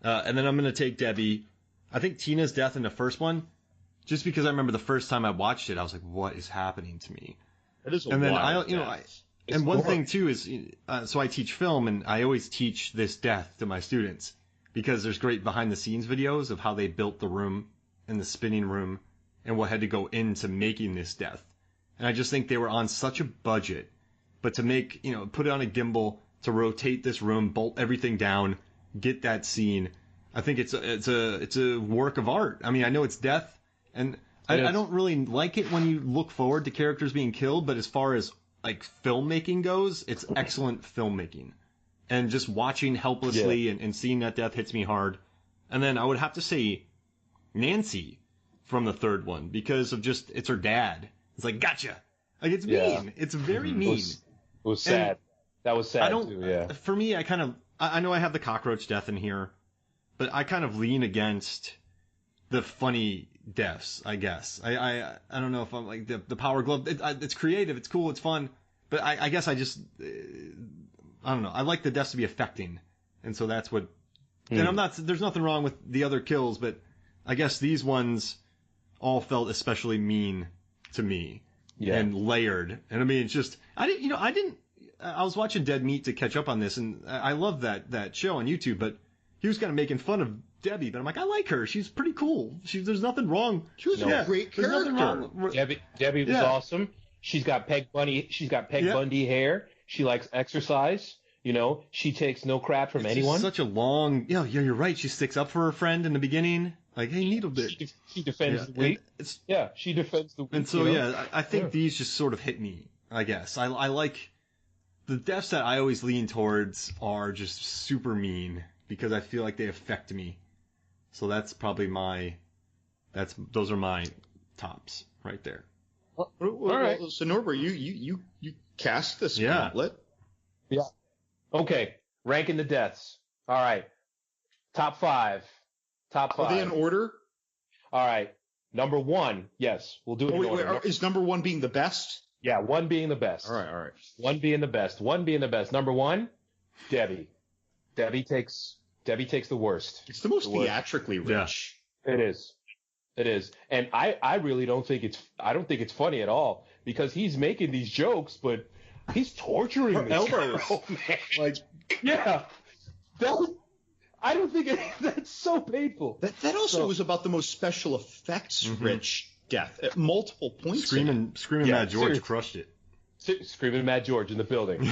And then I'm going to take Debbie. I think Tina's death in the first one, just because I remember the first time I watched it, I was like, what is happening to me? It is a and then wild and one thing too is, so I teach film, and I always teach this death to my students because there's great behind the scenes videos of how they built the room and the spinning room and what had to go into making this death. And I just think they were on such a budget, but to make, put it on a gimbal, to rotate this room, bolt everything down, get that scene, I think it's a work of art. I mean, I know it's death, and I don't really like it when you look forward to characters being killed, but as far as like filmmaking goes, it's excellent filmmaking. And just watching helplessly and seeing that death hits me hard. And then I would have to say Nancy from the third one, because of just, it's her dad. It's like, gotcha. Like, it's mean. It's very mean. It was sad. And that was sad too, yeah. For me, I know I have the cockroach death in here, but I kind of lean against the funny deaths, I guess. I don't know if I'm like the power glove. It's creative, it's cool, it's fun, but I guess I just I don't know. I like the deaths to be affecting, and so that's what. And there's nothing wrong with the other kills, but I guess these ones all felt especially mean to me and layered. And I mean, it's just I was watching Dead Meat to catch up on this, and I love that show on YouTube, but he was kind of making fun of Debbie, but I'm like, I like her. She's pretty cool. There's nothing wrong. She was a great character. Debbie was awesome. She's got Peg Bundy hair. She likes exercise. She takes no crap from anyone. Such a long. Yeah, you're right. She sticks up for her friend in the beginning. Like, hey, needle dick. She defends the weak. She defends the weak. And so I think these just sort of hit me. I guess I like the deaths that I always lean towards are just super mean because I feel like they affect me. So that's probably those are my tops right there. All right. So Norbert, you cast this gauntlet. Yeah. Okay. Ranking the deaths. All right. Top five. Are they in order? All right. Number one. Yes, we'll do it in order. Is number one being the best? Yeah, one being the best. All right. One being the best. Number one, Debbie. Debbie takes the worst. It's the most theatrically rich. Yeah. It is. And I really don't think it's funny at all because he's making these jokes, but he's torturing her elbows. Oh man. Like, yeah. I don't think that's so painful. That also was about the most special effects rich death at multiple points. Screaming Mad George seriously. Crushed it. Screaming Mad George in the building.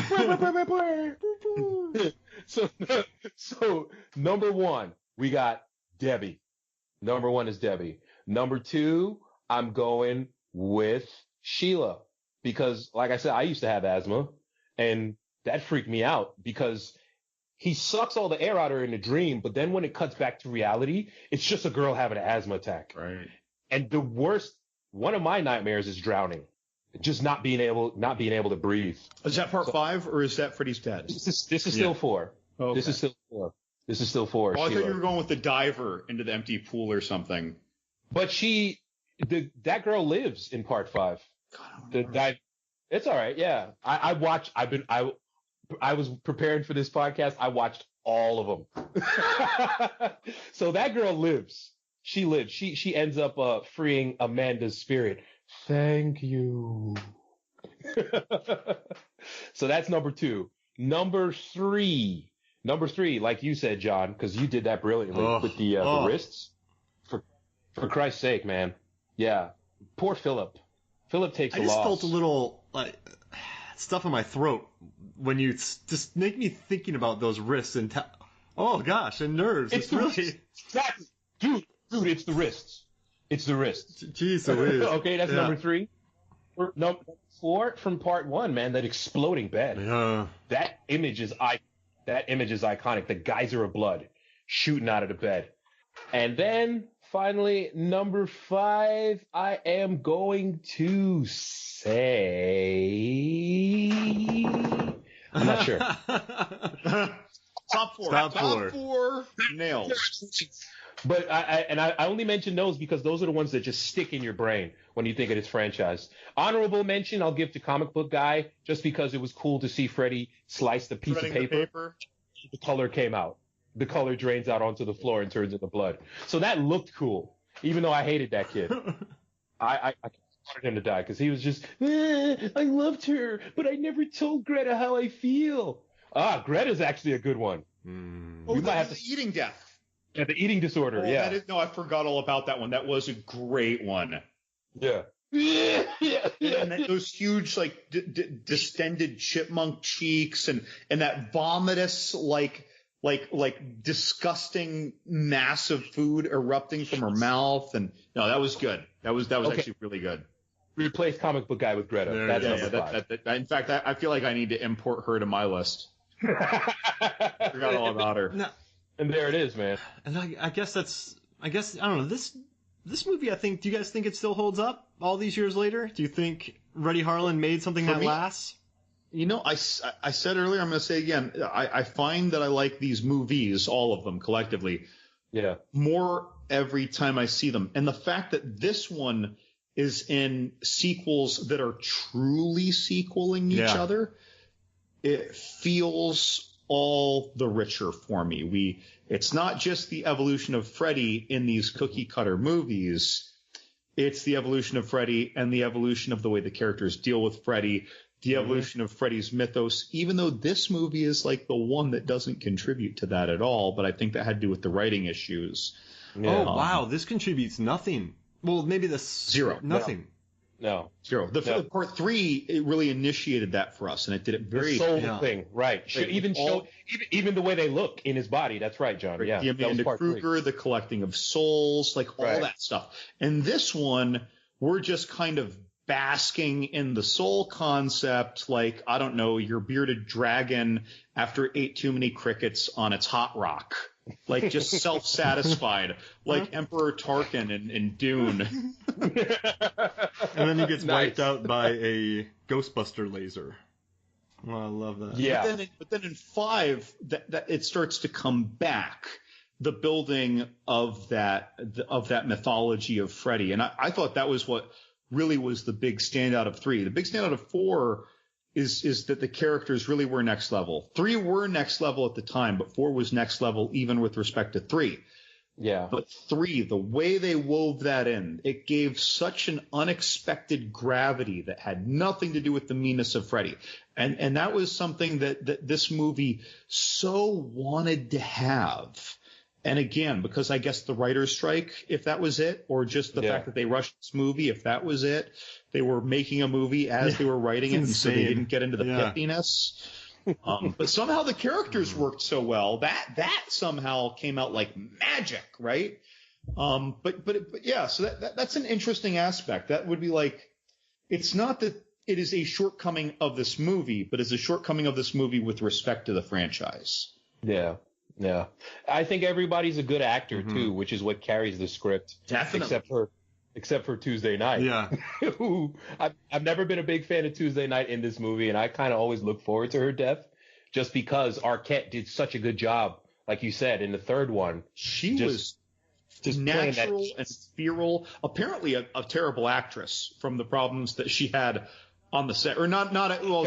So number one, we got Debbie. Number one is Debbie. Number two, I'm going with Sheila because, like I said, I used to have asthma, and that freaked me out because he sucks all the air out of her in the dream, but then when it cuts back to reality, it's just a girl having an asthma attack. Right. And the worst, one of my nightmares is drowning, just not being able to breathe. Is that part 5 or is that Freddy's Dead? This is still 4. Okay. This is still 4. Oh, I thought you were going with the diver into the empty pool or something. But that girl lives in part 5. God, it's all right. Yeah, I was preparing for this podcast. I watched all of them. So that girl lives. She lives. She ends up freeing Amanda's spirit. Thank you. So that's number 2. Number three, like you said, John, because you did that brilliantly with the wrists. For Christ's sake, man. Yeah. Poor Philip. Philip takes a loss. I just felt a little stuff in my throat when you just make me thinking about those wrists and and nerves. It's really exactly, dude. It's the wrists. It's the wrists. Jeez, it is. Okay, that's number 3. Number 4 from part 1, man. That exploding bed. Yeah. That image is iconic. The geyser of blood shooting out of the bed. And then finally, number 5, I am going to say, I'm not sure. Top 4. Top 4 nails. But I only mention those because those are the ones that just stick in your brain when you think of this franchise. Honorable mention I'll give to Comic Book Guy just because it was cool to see Freddy slice the piece of paper. The color came out. the color drains out onto the floor and turns into blood. So that looked cool, even though I hated that kid. I wanted him to die because he was just, I loved her, but I never told Greta how I feel. Greta's actually a good one. Oh, You might have the to- eating death. Yeah, the eating disorder. Oh, Yeah. no, I forgot all about that one. That was a great one. Yeah. And those huge, like, distended chipmunk cheeks and that vomitous, like disgusting mass of food erupting from her mouth. And no, that was good. That was Okay. actually really good. Replace comic book guy with Greta. There That's it number is. 5. In fact, I feel like I need to import her to my list. Forgot all about her. No, And there it is, man. and I guess I don't know, this movie, I think, do you guys think it still holds up all these years later? Do you think Renny Harlin made something For that me- lasts? You know, I said earlier, I'm going to say again, I find that I like these movies, all of them collectively, Yeah. more every time I see them. And the fact that this one is in sequels that are truly sequeling each Yeah. other, it feels all the richer for me. It's not just the evolution of Freddy in these cookie cutter movies. It's the evolution of Freddy and the evolution of the way the characters deal with Freddy, the evolution of Freddy's mythos, even though this movie is like the one that doesn't contribute to that at all. But I think that had to do with the writing issues. Yeah. Oh, wow, this contributes nothing. Well, maybe Zero. Nothing. No. Zero. No. Part 3, it really initiated that for us, and it did it very. The soul yeah. thing, right? Should even show even the way they look in his body. That's right, John. Yeah, the that was Amanda part 3. Kruger, the collecting of souls, like all Right. that stuff. And this one, we're just kind of basking in the soul concept, like, I don't know, your bearded dragon after it ate too many crickets on its hot rock. Like, just self-satisfied, like Emperor Tarkin in Dune. And then he gets Nice. wiped out by a Ghostbuster laser. Oh, I love that. Yeah. But then in 5, that it starts to come back, the building of that mythology of Freddy. And I thought that was what really was the big standout of 3. The big standout of 4 is that the characters really were next level. 3 were next level at the time, but 4 was next level even with respect to 3. Yeah. But 3, the way they wove that in, it gave such an unexpected gravity that had nothing to do with the meanness of Freddy. And that was something that this movie so wanted to have. And again, because I guess the writer's strike, if that was it, or just the fact that they rushed this movie, if that was it, they were making a movie as they were writing it, and so they didn't get into the pithiness. But somehow the characters worked so well that somehow came out like magic, right? But yeah, so that's an interesting aspect. That would be like, it's not that it is a shortcoming of this movie, but it's a shortcoming of this movie with respect to the franchise. Yeah. Yeah. I think everybody's a good actor too, which is what carries the script. Definitely. Except for Tuesday Night. Yeah. Who I've never been a big fan of Tuesday Night in this movie, and I kind of always look forward to her death just because Arquette did such a good job, like you said, in the third one. She was just natural and feral. Apparently a terrible actress from the problems that she had on the set, or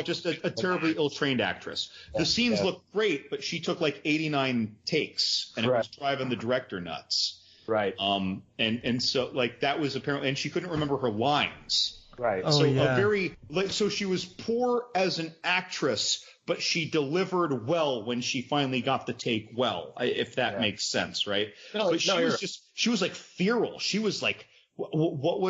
just a terribly ill-trained actress. The scenes looked great, but she took like 89 takes, and it was driving the director nuts. Right. And so like that was apparently, and she couldn't remember her lines. Right. Oh, So yeah. so she was poor as an actress, but she delivered well when she finally got the take well, if that makes sense, right? But she was like feral. She was like, what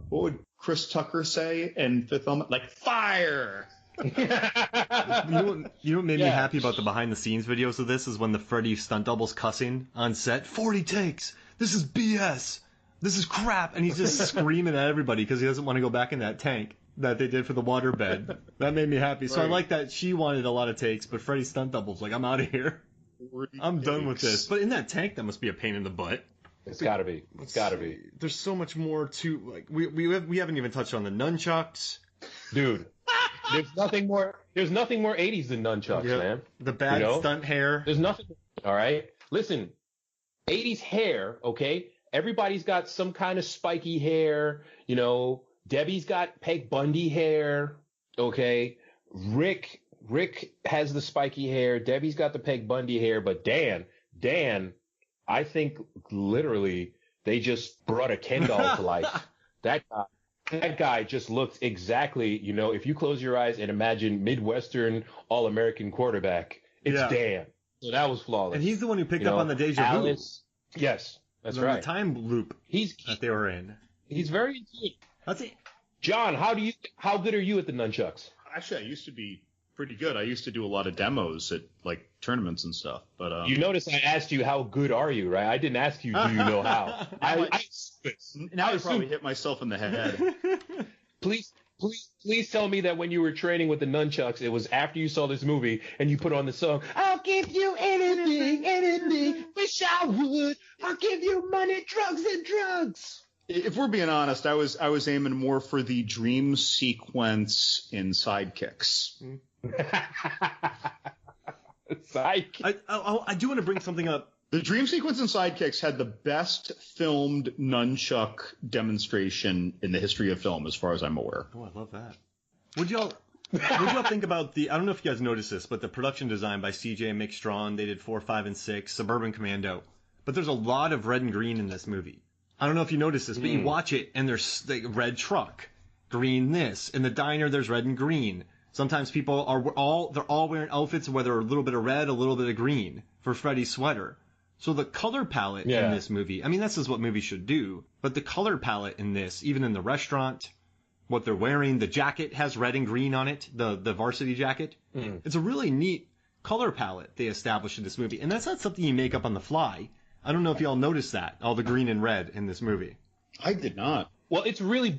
would Chris Tucker say in Fifth Element? Like, fire! You know what made me happy about the behind the scenes videos of this is when the Freddy stunt double's cussing on set. 40 takes. This is BS. This is crap. And he's just screaming at everybody because he doesn't want to go back in that tank that they did for the waterbed. That made me happy. So I like that she wanted a lot of takes, but Freddy's stunt double's like, I'm out of here. I'm done with this. But in that tank, that must be a pain in the butt. It's gotta be. It's gotta be. There's so much more to, like, we haven't even touched on the nunchucks. Dude. There's nothing more 80s than nunchucks, man. The bad stunt hair. There's nothing. All right. Listen, 80s hair, okay? Everybody's got some kind of spiky hair, you know. Debbie's got Peg Bundy hair, okay? Rick has the spiky hair. Debbie's got the Peg Bundy hair, but Dan Dan, I think literally they just brought a Ken doll to life. That guy just looks exactly, if you close your eyes and imagine Midwestern All-American quarterback, it's Dan. So that was flawless. And he's the one who picked up on the deja vu. Alice, yes, that's right. The time loop that they were in. He's very intuitive. That's it. John, how good are you at the nunchucks? Actually, I used to be pretty good. I used to do a lot of demos at like tournaments and stuff. But you notice I asked you how good are you, right? I didn't ask you do you know how. I probably hit myself in the head. Please tell me that when you were training with the nunchucks, it was after you saw this movie and you put on the song, I'll give you anything, wish I would. I'll give you money, drugs, and drugs. If we're being honest, I was aiming more for the dream sequence in Sidekicks. I do want to bring something up. The dream sequence in Sidekicks had the best filmed nunchuck demonstration in the history of film, as far as I'm aware. Oh, I love that. Would y'all think about I don't know if you guys noticed this, but the production design by CJ and Mick Strawn, they did 4, 5, and 6, Suburban Commando. But there's a lot of red and green in this movie. I don't know if you noticed this, but you watch it and there's the red truck, green this. In the diner, there's red and green. Sometimes people they're all wearing outfits, whether a little bit of red, a little bit of green for Freddy's sweater. So the color palette in this movie, I mean, this is what movies should do, but the color palette in this, even in the restaurant, what they're wearing, the jacket has red and green on it, the varsity jacket. It's a really neat color palette they established in this movie. And that's not something you make up on the fly. I don't know if y'all noticed that, all the green and red in this movie. I did not. Well,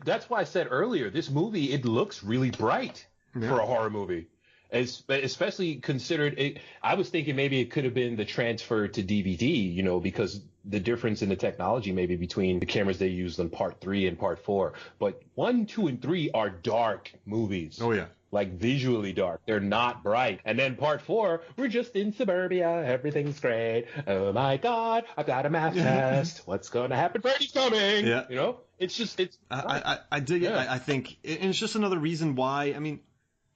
that's why I said earlier, this movie, it looks really bright for a horror movie. Especially considered, I was thinking maybe it could have been the transfer to DVD, because the difference in the technology maybe between the cameras they used on part 3 and part 4. But 1, 2, and 3 are dark movies. Oh, yeah. Like visually dark. They're not bright. And then part 4, we're just in suburbia. Everything's great. Oh my God, I've got a math test. What's going to happen? Freddy's coming. Yeah. It's just, I dig it. I think, and it's just another reason why, I mean,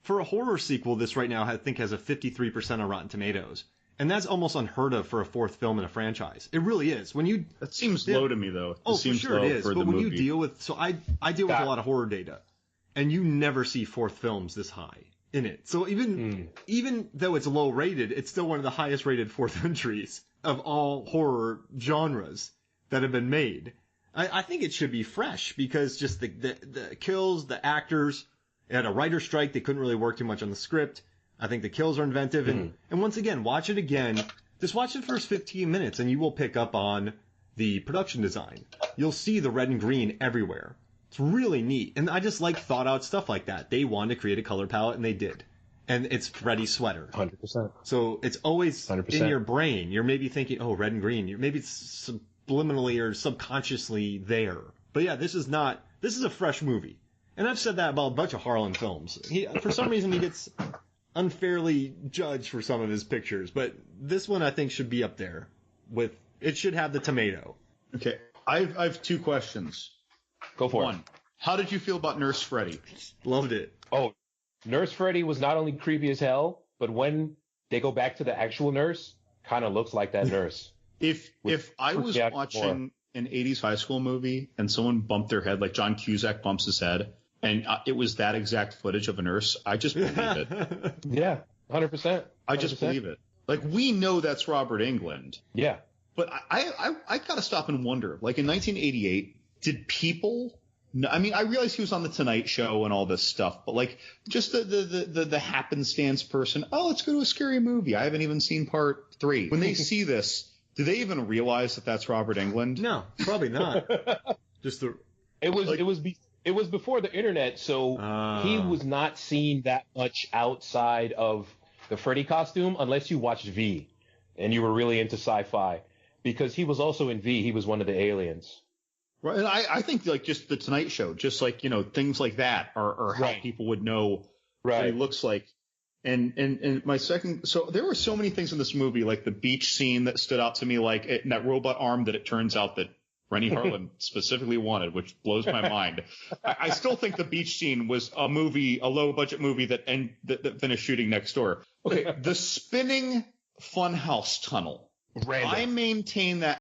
for a horror sequel, this right now, I think, has a 53% on Rotten Tomatoes. And that's almost unheard of for a fourth film in a franchise. It really is. That seems low to me, though. For sure it is. But when you deal with... So I deal with a lot of horror data. And you never see fourth films this high in it. So even though it's low rated, it's still one of the highest rated fourth entries of all horror genres that have been made. I think it should be fresh because just the kills, the actors... It had a writer's strike. They couldn't really work too much on the script. I think the kills are inventive. And once again, watch it again. Just watch the first 15 minutes and you will pick up on the production design. You'll see the red and green everywhere. It's really neat. And I just like thought out stuff like that. They wanted to create a color palette and they did. And it's Freddy's sweater. 100%. So it's always 100%. In your brain. You're maybe thinking, oh, red and green. Maybe it's subliminally or subconsciously there. But yeah, this is a fresh movie. And I've said that about a bunch of Harlin films. For some reason, he gets unfairly judged for some of his pictures, but this one I think should be up there. It should have the tomato. Okay, I have 2 questions. Go for it. One, how did you feel about Nurse Freddy? Loved it. Oh, Nurse Freddy was not only creepy as hell, but when they go back to the actual nurse, kind of looks like that nurse. If I was watching an 80s high school movie and someone bumped their head, like John Cusack bumps his head, and it was that exact footage of a nurse, I just believe it. Yeah, 100%. I just believe it. Like, we know that's Robert Englund. Yeah. But I got to stop and wonder, like in 1988, did people... I mean, I realize he was on the Tonight Show and all this stuff, but like just the happenstance person, oh, let's go to a scary movie. I haven't even seen part 3. When they see this, do they even realize that that's Robert Englund? No, probably not. It was before the internet, so he was not seen that much outside of the Freddy costume unless you watched V and you were really into sci-fi, because he was also in V. He was one of the aliens. Right, and I think like just the Tonight Show, just like, things like that are how people would know what he looks like. And my second, so there were so many things in this movie, like the beach scene that stood out to me, like that robot arm that it turns out that Renny Harlin specifically wanted, which blows my mind. I still think the beach scene was a low budget movie that finished shooting next door. Okay, the spinning funhouse tunnel. Random. I maintain that